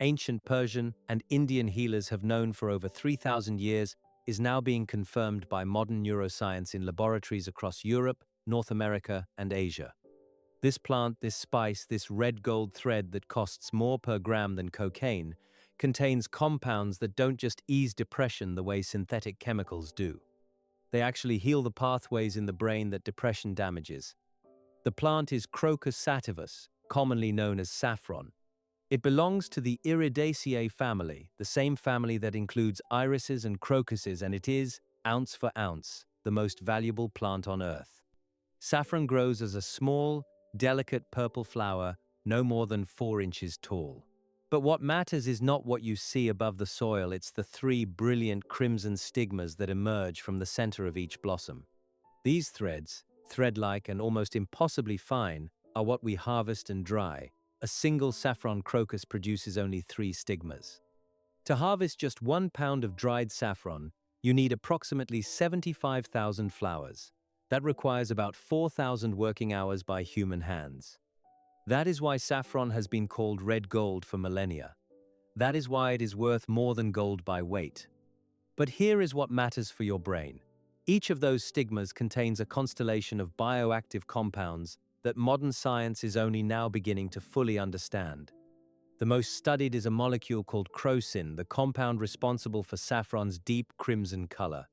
ancient Persian and Indian healers have known for over 3,000 years, is now being confirmed by modern neuroscience in laboratories across Europe, North America, and Asia. This plant, this spice, this red gold thread that costs more per gram than cocaine, contains compounds that don't just ease depression the way synthetic chemicals do. They actually heal the pathways in the brain that depression damages. The plant is Crocus sativus, commonly known as saffron. It belongs to the Iridaceae family, the same family that includes irises and crocuses, and it is, ounce for ounce, the most valuable plant on earth. Saffron grows as a small, delicate purple flower, no more than 4 inches tall. But what matters is not what you see above the soil, it's the 3 brilliant crimson stigmas that emerge from the center of each blossom. These threads, thread-like and almost impossibly fine, are what we harvest and dry. A single saffron crocus produces only 3 stigmas. To harvest just 1 pound of dried saffron, you need approximately 75,000 flowers. That requires about 4,000 working hours by human hands. That is why saffron has been called red gold for millennia. That is why it is worth more than gold by weight. But here is what matters for your brain. Each of those stigmas contains a constellation of bioactive compounds that modern science is only now beginning to fully understand. The most studied is a molecule called crocin, the compound responsible for saffron's deep crimson color.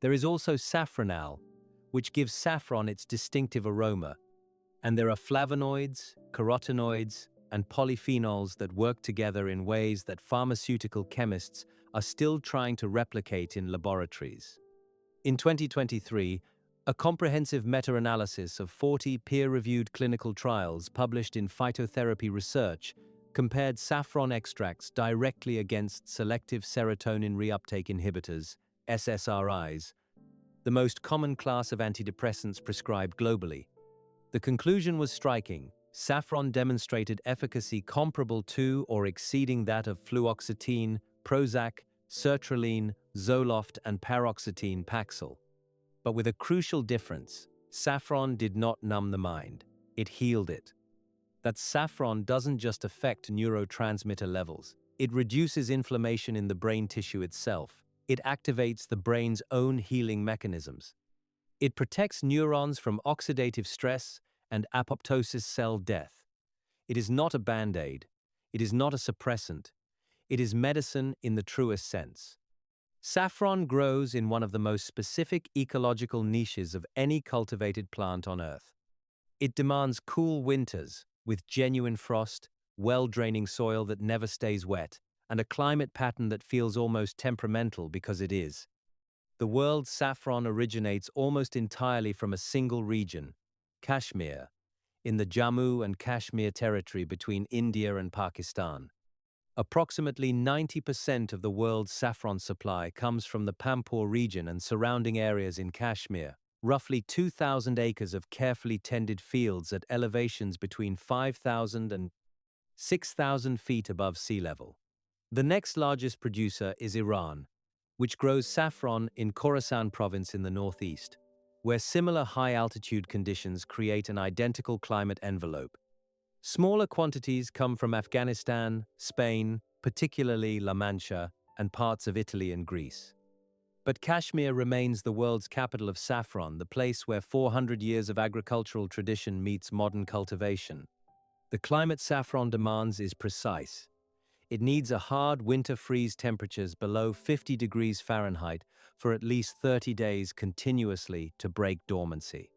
There is also saffronal, which gives saffron its distinctive aroma. And there are flavonoids, carotenoids, and polyphenols that work together in ways that pharmaceutical chemists are still trying to replicate in laboratories. In 2023, a comprehensive meta-analysis of 40 peer-reviewed clinical trials published in Phytotherapy Research compared saffron extracts directly against selective serotonin reuptake inhibitors, SSRIs, the most common class of antidepressants prescribed globally. The conclusion was striking. Saffron demonstrated efficacy comparable to or exceeding that of fluoxetine, Prozac, sertraline, Zoloft, and paroxetine Paxil. But with a crucial difference, saffron did not numb the mind, it healed it. That saffron doesn't just affect neurotransmitter levels, it reduces inflammation in the brain tissue itself. It activates the brain's own healing mechanisms. It protects neurons from oxidative stress and apoptosis cell death. It is not a band-aid. It is not a suppressant. It is medicine in the truest sense. Saffron grows in one of the most specific ecological niches of any cultivated plant on Earth. It demands cool winters, with genuine frost, well-draining soil that never stays wet, and a climate pattern that feels almost temperamental because it is. The world's saffron originates almost entirely from a single region, Kashmir, in the Jammu and Kashmir territory between India and Pakistan. Approximately 90% of the world's saffron supply comes from the Pampur region and surrounding areas in Kashmir, roughly 2,000 acres of carefully tended fields at elevations between 5,000 and 6,000 feet above sea level. The next largest producer is Iran, which grows saffron in Khorasan province in the northeast, where similar high-altitude conditions create an identical climate envelope. Smaller quantities come from Afghanistan, Spain, particularly La Mancha, and parts of Italy and Greece. But Kashmir remains the world's capital of saffron, the place where 400 years of agricultural tradition meets modern cultivation. The climate saffron demands is precise. It needs a hard winter freeze temperatures below 50 degrees Fahrenheit for at least 30 days continuously to break dormancy.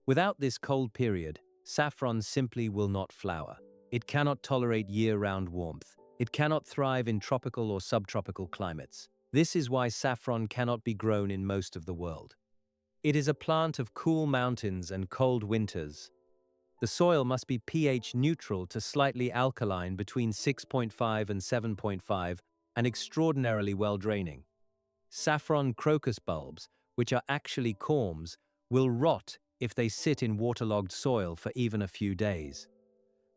Without this cold period, saffron simply will not flower. It cannot tolerate year-round warmth. It cannot thrive in tropical or subtropical climates. This is why saffron cannot be grown in most of the world. It is a plant of cool mountains and cold winters. The soil must be pH neutral to slightly alkaline between 6.5 and 7.5 and extraordinarily well draining. Saffron crocus bulbs, which are actually corms, will rot if they sit in waterlogged soil for even a few days.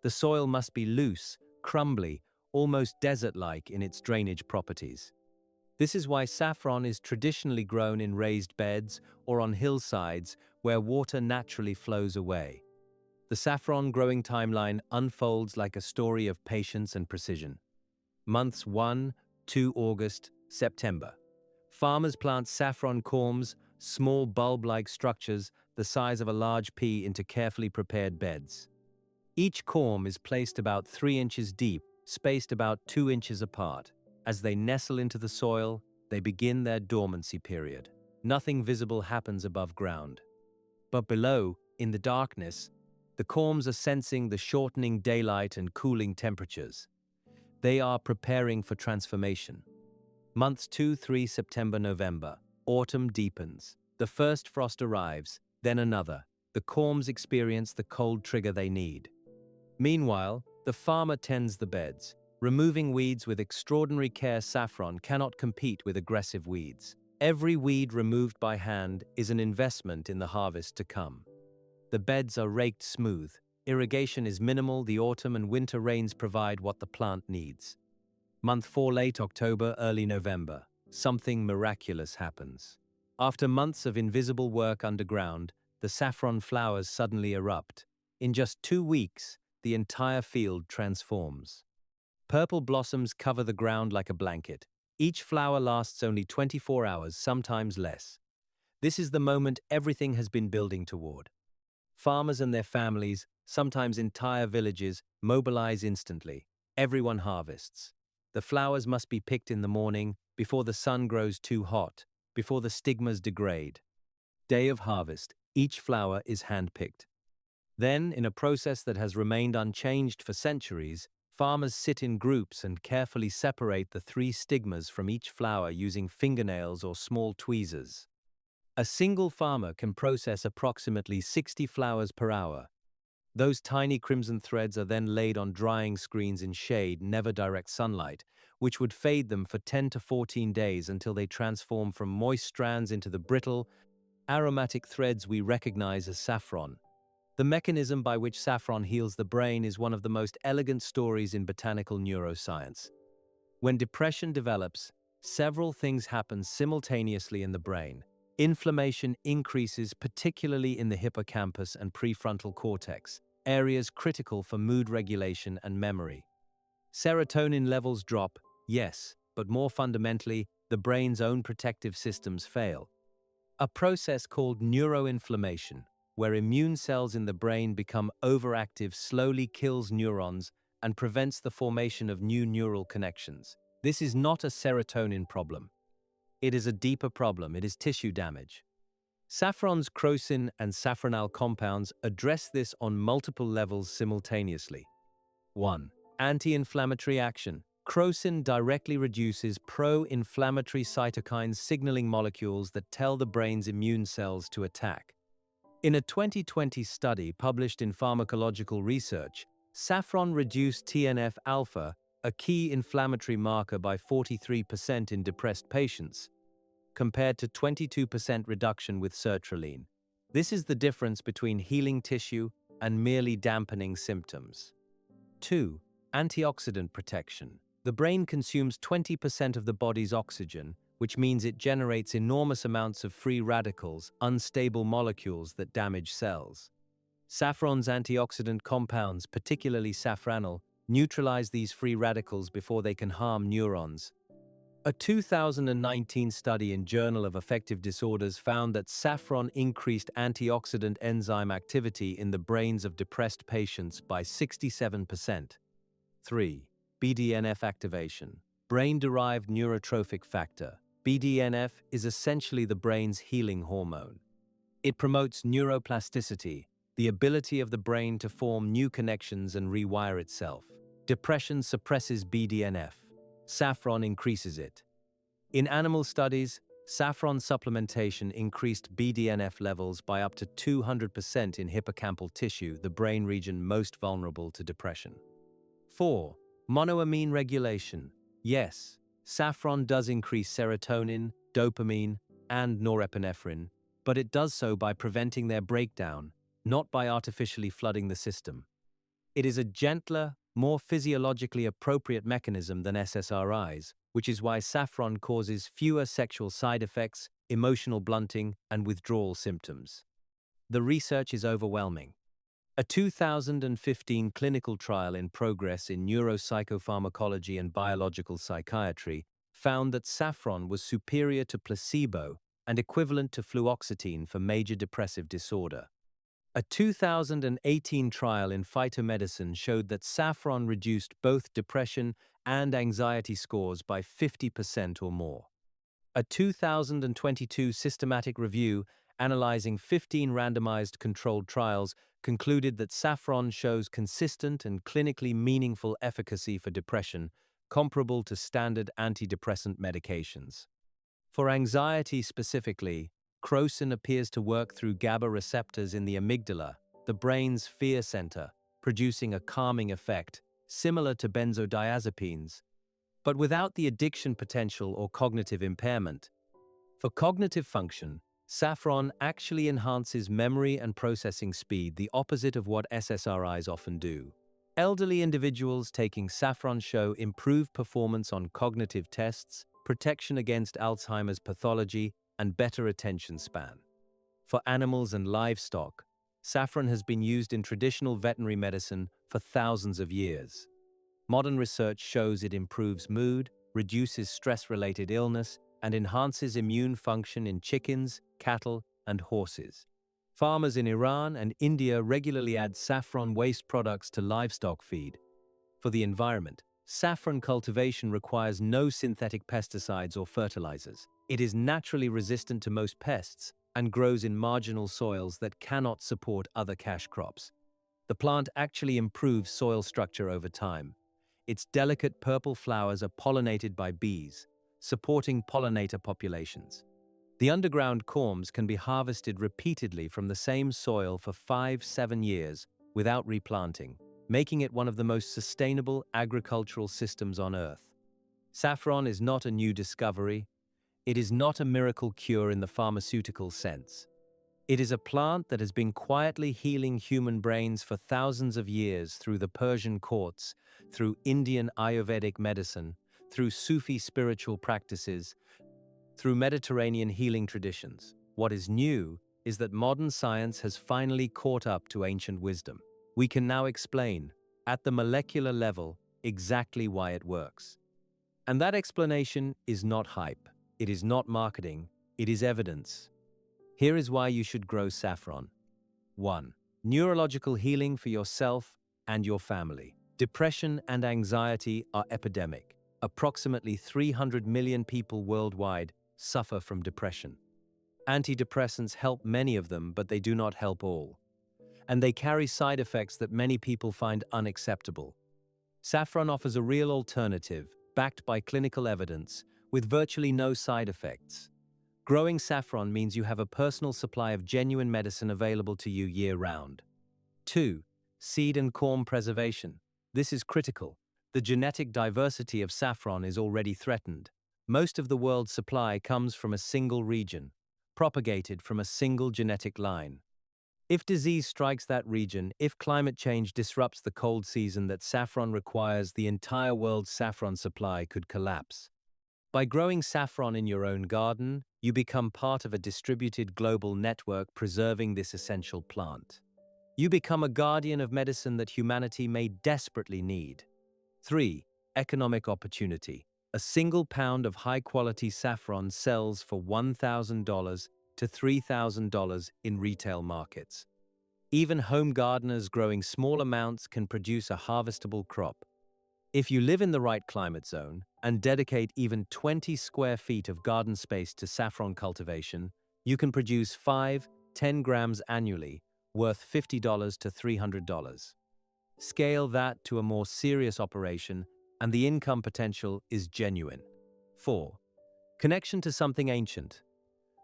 The soil must be loose, crumbly, almost desert-like in its drainage properties. This is why saffron is traditionally grown in raised beds or on hillsides where water naturally flows away. The saffron growing timeline unfolds like a story of patience and precision. Months 1 to August, September. Farmers plant saffron corms, small bulb-like structures the size of a large pea, into carefully prepared beds. Each corm is placed about 3 inches deep, spaced about 2 inches apart. As they nestle into the soil, they begin their dormancy period. Nothing visible happens above ground. But below, in the darkness, the corms are sensing the shortening daylight and cooling temperatures. They are preparing for transformation. Months 2, 3, September, November. Autumn deepens. The first frost arrives, then another. The corms experience the cold trigger they need. Meanwhile, the farmer tends the beds, removing weeds with extraordinary care. Saffron cannot compete with aggressive weeds. Every weed removed by hand is an investment in the harvest to come. The beds are raked smooth. Irrigation is minimal. The autumn and winter rains provide what the plant needs. Month 4, late October, early November. Something miraculous happens. After months of invisible work underground, the saffron flowers suddenly erupt. In just 2 weeks, the entire field transforms. Purple blossoms cover the ground like a blanket. Each flower lasts only 24 hours, sometimes less. This is the moment everything has been building toward. Farmers and their families, sometimes entire villages, mobilize instantly. Everyone harvests. The flowers must be picked in the morning, before the sun grows too hot, before the stigmas degrade. Day of harvest, each flower is handpicked. Then, in a process that has remained unchanged for centuries, farmers sit in groups and carefully separate the 3 stigmas from each flower using fingernails or small tweezers. A single farmer can process approximately 60 flowers per hour. Those tiny crimson threads are then laid on drying screens in shade, never direct sunlight, which would fade them for 10 to 14 days until they transform from moist strands into the brittle, aromatic threads we recognize as saffron. The mechanism by which saffron heals the brain is one of the most elegant stories in botanical neuroscience. When depression develops, several things happen simultaneously in the brain. Inflammation increases, particularly in the hippocampus and prefrontal cortex, areas critical for mood regulation and memory. Serotonin levels drop, yes, but more fundamentally, the brain's own protective systems fail. A process called neuroinflammation, where immune cells in the brain become overactive, slowly kills neurons and prevents the formation of new neural connections. This is not a serotonin problem. It is a deeper problem. It is tissue damage. Saffron's crocin and saffronal compounds address this on multiple levels simultaneously. 1. Anti-inflammatory action. Crocin directly reduces pro-inflammatory cytokines, signaling molecules that tell the brain's immune cells to attack. In a 2020 study published in Pharmacological Research, saffron reduced TNF-alpha, a key inflammatory marker, by 43% in depressed patients, compared to 22% reduction with sertraline. This is the difference between healing tissue and merely dampening symptoms. 2. Antioxidant protection. The brain consumes 20% of the body's oxygen, which means it generates enormous amounts of free radicals, unstable molecules that damage cells. Saffron's antioxidant compounds, particularly saffronal, neutralize these free radicals before they can harm neurons. A 2019 study in Journal of Affective Disorders found that saffron increased antioxidant enzyme activity in the brains of depressed patients by 67%. 3. BDNF activation. Brain-derived neurotrophic factor. BDNF is essentially the brain's healing hormone. It promotes neuroplasticity, the ability of the brain to form new connections and rewire itself. Depression suppresses BDNF. Saffron increases it. In animal studies, saffron supplementation increased BDNF levels by up to 200% in hippocampal tissue, the brain region most vulnerable to depression. 4. Monoamine regulation. Yes, saffron does increase serotonin, dopamine, and norepinephrine, but it does so by preventing their breakdown, not by artificially flooding the system. It is a gentler, more physiologically appropriate mechanism than SSRIs, which is why saffron causes fewer sexual side effects, emotional blunting, and withdrawal symptoms. The research is overwhelming. A 2015 clinical trial in progress in neuropsychopharmacology and biological psychiatry found that saffron was superior to placebo and equivalent to fluoxetine for major depressive disorder. A 2018 trial in phytomedicine showed that saffron reduced both depression and anxiety scores by 50% or more. A 2022 systematic review analyzing 15 randomized controlled trials concluded that saffron shows consistent and clinically meaningful efficacy for depression, comparable to standard antidepressant medications. For anxiety specifically, crocin appears to work through GABA receptors in the amygdala, the brain's fear center, producing a calming effect, similar to benzodiazepines, but without the addiction potential or cognitive impairment. For cognitive function, saffron actually enhances memory and processing speed, the opposite of what SSRIs often do. Elderly individuals taking saffron show improved performance on cognitive tests, protection against Alzheimer's pathology, and better attention span. For animals and livestock, saffron has been used in traditional veterinary medicine for thousands of years. Modern research shows it improves mood, reduces stress-related illness, and enhances immune function in chickens, cattle, and horses. Farmers in Iran and India regularly add saffron waste products to livestock feed. For the environment, saffron cultivation requires no synthetic pesticides or fertilizers. It is naturally resistant to most pests and grows in marginal soils that cannot support other cash crops. The plant actually improves soil structure over time. Its delicate purple flowers are pollinated by bees, supporting pollinator populations. The underground corms can be harvested repeatedly from the same soil for 5-7 years without replanting, making it one of the most sustainable agricultural systems on Earth. Saffron is not a new discovery. It is not a miracle cure in the pharmaceutical sense. It is a plant that has been quietly healing human brains for thousands of years through the Persian courts, through Indian Ayurvedic medicine, through Sufi spiritual practices, through Mediterranean healing traditions. What is new is that modern science has finally caught up to ancient wisdom. We can now explain, at the molecular level, exactly why it works. And that explanation is not hype. It is not marketing. It is evidence. Here is why you should grow saffron. 1. Neurological healing for yourself and your family. Depression and anxiety are epidemic. Approximately 300 million people worldwide suffer from depression. Antidepressants help many of them, but they do not help all. And they carry side effects that many people find unacceptable. Saffron offers a real alternative, backed by clinical evidence, with virtually no side effects. Growing saffron means you have a personal supply of genuine medicine available to you year-round. 2. Seed and corm preservation. This is critical. The genetic diversity of saffron is already threatened. Most of the world's supply comes from a single region, propagated from a single genetic line. If disease strikes that region, if climate change disrupts the cold season that saffron requires, the entire world's saffron supply could collapse. By growing saffron in your own garden, you become part of a distributed global network preserving this essential plant. You become a guardian of medicine that humanity may desperately need. 3. Economic opportunity. A single pound of high-quality saffron sells for $1,000 to $3,000 in retail markets. Even home gardeners growing small amounts can produce a harvestable crop. If you live in the right climate zone and dedicate even 20 square feet of garden space to saffron cultivation, you can produce 5-10 grams annually, worth $50 to $300. Scale that to a more serious operation, and the income potential is genuine. 4. Connection to something ancient.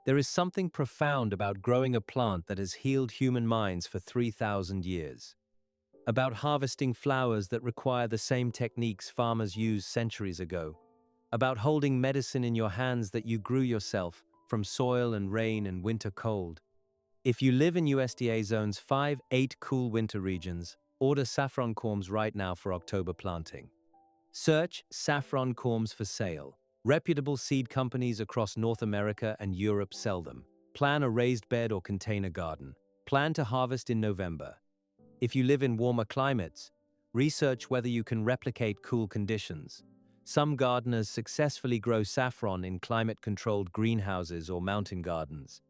There is something profound about growing a plant that has healed human minds for 3,000 years. About harvesting flowers that require the same techniques farmers used centuries ago. About holding medicine in your hands that you grew yourself from soil and rain and winter cold. If you live in USDA zones 5-8 cool winter regions, order saffron corms right now for October planting. Search saffron corms for sale. Reputable seed companies across North America and Europe sell them. Plan a raised bed or container garden. Plan to harvest in November. If you live in warmer climates, research whether you can replicate cool conditions. Some gardeners successfully grow saffron in climate-controlled greenhouses or mountain gardens.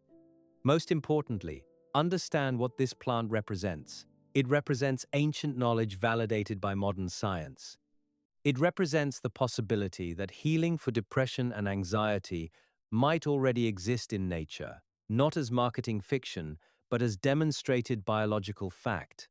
Most importantly, understand what this plant represents. It represents ancient knowledge validated by modern science. It represents the possibility that healing for depression and anxiety might already exist in nature, not as marketing fiction, but as demonstrated biological fact.